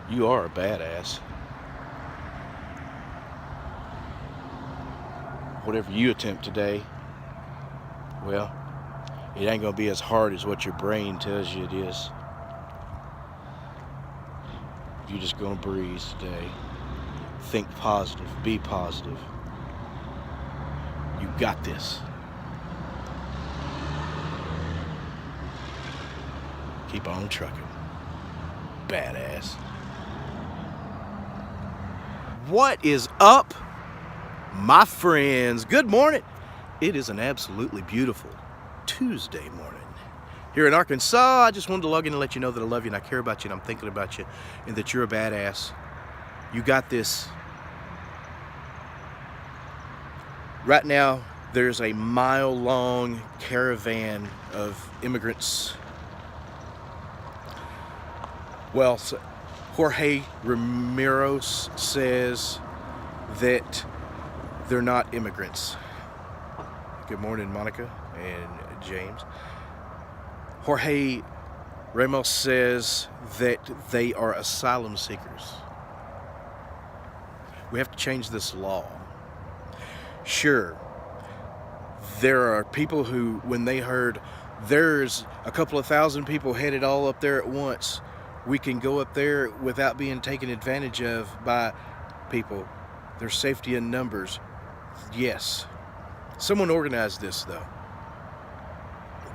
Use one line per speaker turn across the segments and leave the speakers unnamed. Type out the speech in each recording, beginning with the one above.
You are a badass. Whatever you attempt today, well, it ain't gonna be as hard as what your brain tells you it is. You're just gonna breeze today. Think positive, be positive. You got this. Keep on trucking. Badass. What is up, my friends? Good morning. It is an absolutely beautiful Tuesday morning here in Arkansas. I just wanted to log in and let you know that I love you and I care about you and I'm thinking about you and that you're a badass. You got this. Right now, there's a mile-long caravan of immigrants. Well, Jorge Ramirez says that they're not immigrants. Good morning, Monica and James. Jorge Ramos says that they are asylum seekers. We have to change this law. Sure, there are people who, when they heard there's a couple of thousand people headed all up there at once, we can go up there without being taken advantage of by people. There's safety in numbers. Yes. Someone organized this, though.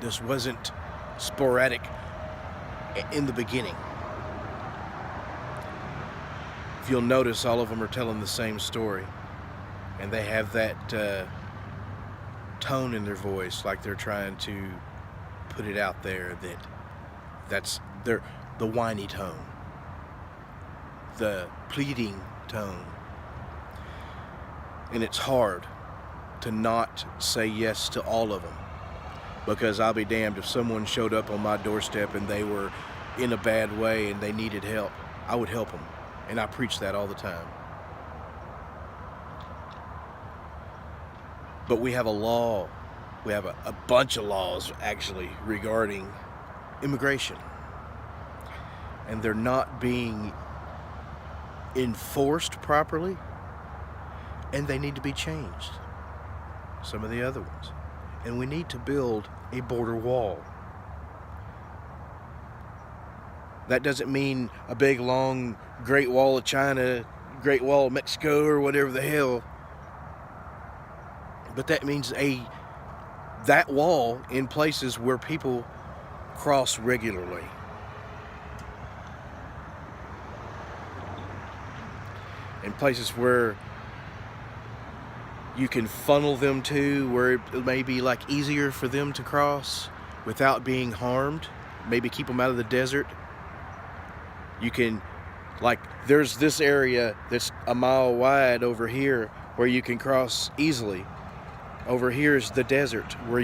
This wasn't sporadic in the beginning. If you'll notice, all of them are telling the same story. And they have that tone in their voice, like they're trying to put it out there that's the whiny tone, the pleading tone. And it's hard to not say yes to all of them, because I'll be damned if someone showed up on my doorstep and they were in a bad way and they needed help. I would help them, and I preach that all the time. But we have a law, we have a bunch of laws actually regarding immigration, and they're not being enforced properly, and they need to be changed. Some of the other ones. And we need to build a border wall. That doesn't mean a big, long, Great Wall of China, Great Wall of Mexico, or whatever the hell. But that means that wall in places where people cross regularly. In places where you can funnel them to, where it may be like easier for them to cross without being harmed. Maybe keep them out of the desert. You can, like, there's this area that's a mile wide over here where you can cross easily. Over here is the desert where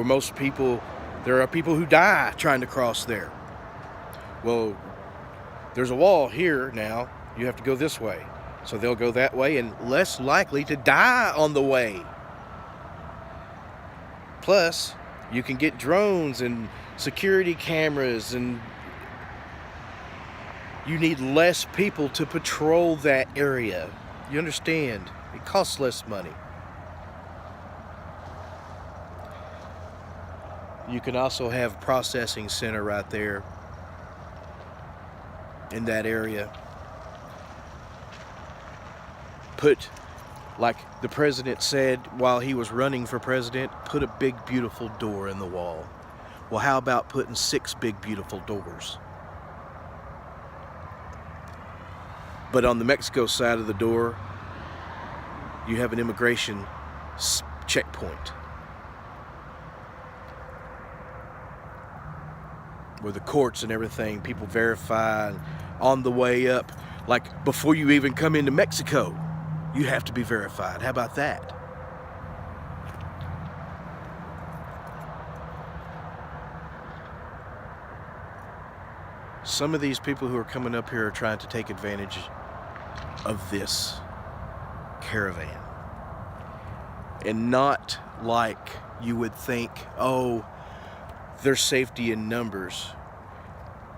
most people, there are people who die trying to cross there. Well, there's a wall here now. You have to go this way. So they'll go that way and less likely to die on the way. Plus, you can get drones and security cameras, and you need less people to patrol that area. You understand? It costs less money. You can also have a processing center right there in that area. Put, like the president said while he was running for president, put a big, beautiful door in the wall. Well, how about putting 6 big, beautiful doors? But on the Mexico side of the door, you have an immigration checkpoint, where the courts and everything, people verify on the way up. Like before you even come into Mexico, you have to be verified. How about that? Some of these people who are coming up here are trying to take advantage of this caravan. And not like you would think, oh, there's safety in numbers.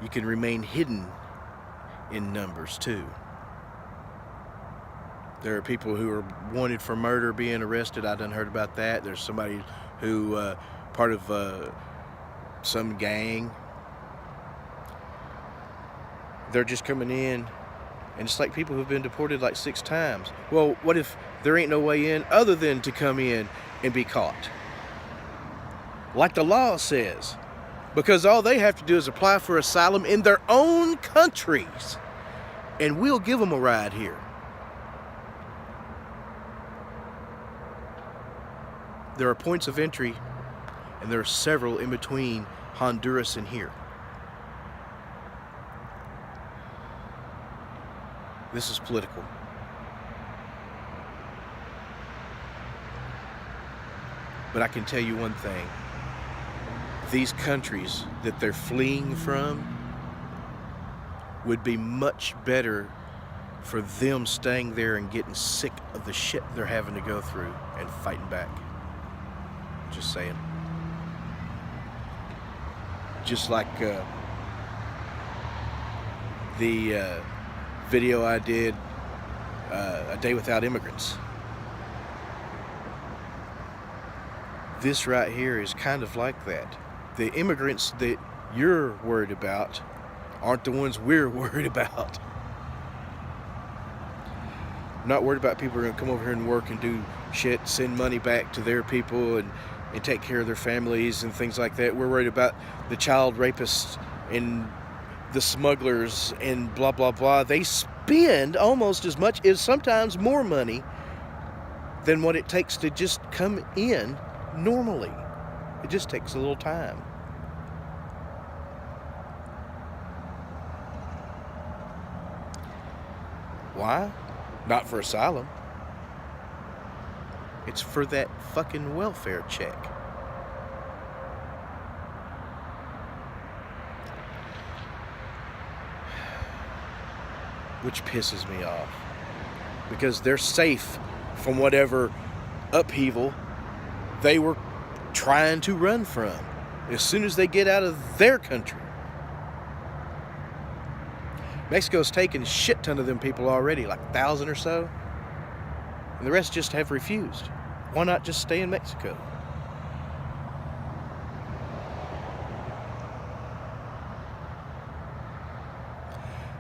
You can remain hidden in numbers too. There are people who are wanted for murder being arrested. I done heard about that. There's somebody who part of some gang. They're just coming in, and it's like people who've been deported like 6 times. Well, what if there ain't no way in other than to come in and be caught? Like the law says. Because all they have to do is apply for asylum in their own countries, and we'll give them a ride here. There are points of entry, and there are several in between Honduras and here. This is political. But I can tell you one thing. These countries that they're fleeing from would be much better for them staying there and getting sick of the shit they're having to go through and fighting back. Just saying. Just like the video I did, A Day Without Immigrants. This right here is kind of like that. The immigrants that you're worried about aren't the ones we're worried about. I'm not worried about people who are going to come over here and work and do shit, send money back to their people and take care of their families and things like that. We're worried about the child rapists and the smugglers and blah, blah, blah. They spend almost as much, as sometimes more money than what it takes to just come in normally. It just takes a little time. Why? Not for asylum. It's for that fucking welfare check. Which pisses me off. Because they're safe from whatever upheaval they were trying to run from as soon as they get out of their country. Mexico's taken a shit ton of them people already, like 1,000 or so. And the rest just have refused. Why not just stay in Mexico?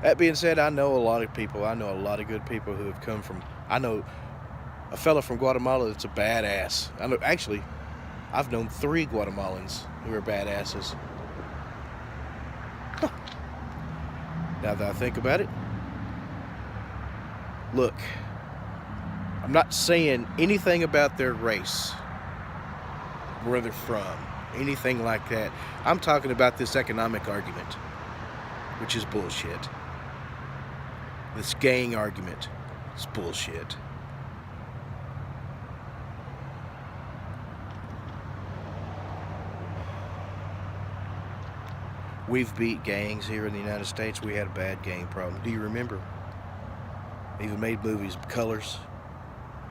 That being said, I know a lot of people. I know a lot of good people who have come from... I know a fella from Guatemala that's a badass. I've known 3 Guatemalans who are badasses. Huh. Now that I think about it, look, I'm not saying anything about their race, where they're from, anything like that. I'm talking about this economic argument, which is bullshit. This gang argument is bullshit. We've beat gangs here in the United States. We had a bad gang problem. Do you remember? Even made movies, Colors,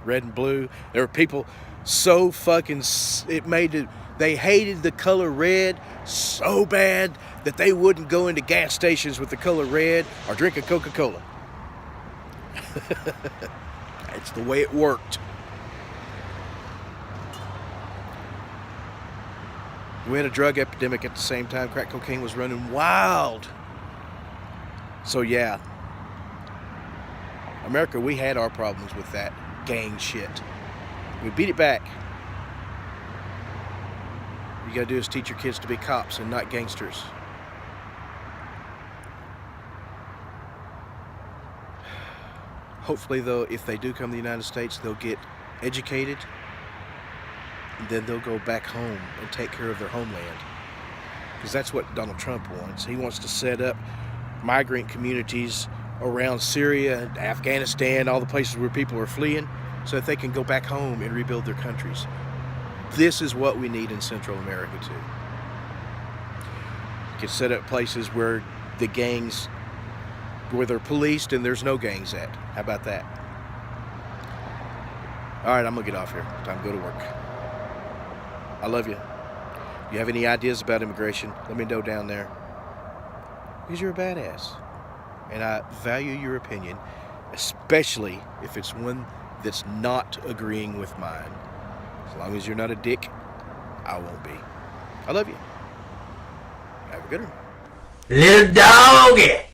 Red and Blue. There were people so fucking... They hated the color red so bad that they wouldn't go into gas stations with the color red or drink a Coca-Cola. That's the way it worked. We had a drug epidemic at the same time. Crack cocaine was running wild. So yeah, America, we had our problems with that gang shit. We beat it back. You gotta do is teach your kids to be cops and not gangsters. Hopefully though, if they do come to the United States, they'll get educated, and then they'll go back home and take care of their homeland. Because that's what Donald Trump wants. He wants to set up migrant communities around Syria, Afghanistan, all the places where people are fleeing, so that they can go back home and rebuild their countries. This is what we need in Central America too. You can set up places where the gangs, where they're policed and there's no gangs at. How about that? All right, I'm gonna get off here. Time to go to work. I love you. If you have any ideas about immigration, let me know down there. Because you're a badass. and I value your opinion, especially if it's one that's not agreeing with mine. As long as you're not a dick, I won't be. I love you. Have a good one.
Lil Doggy!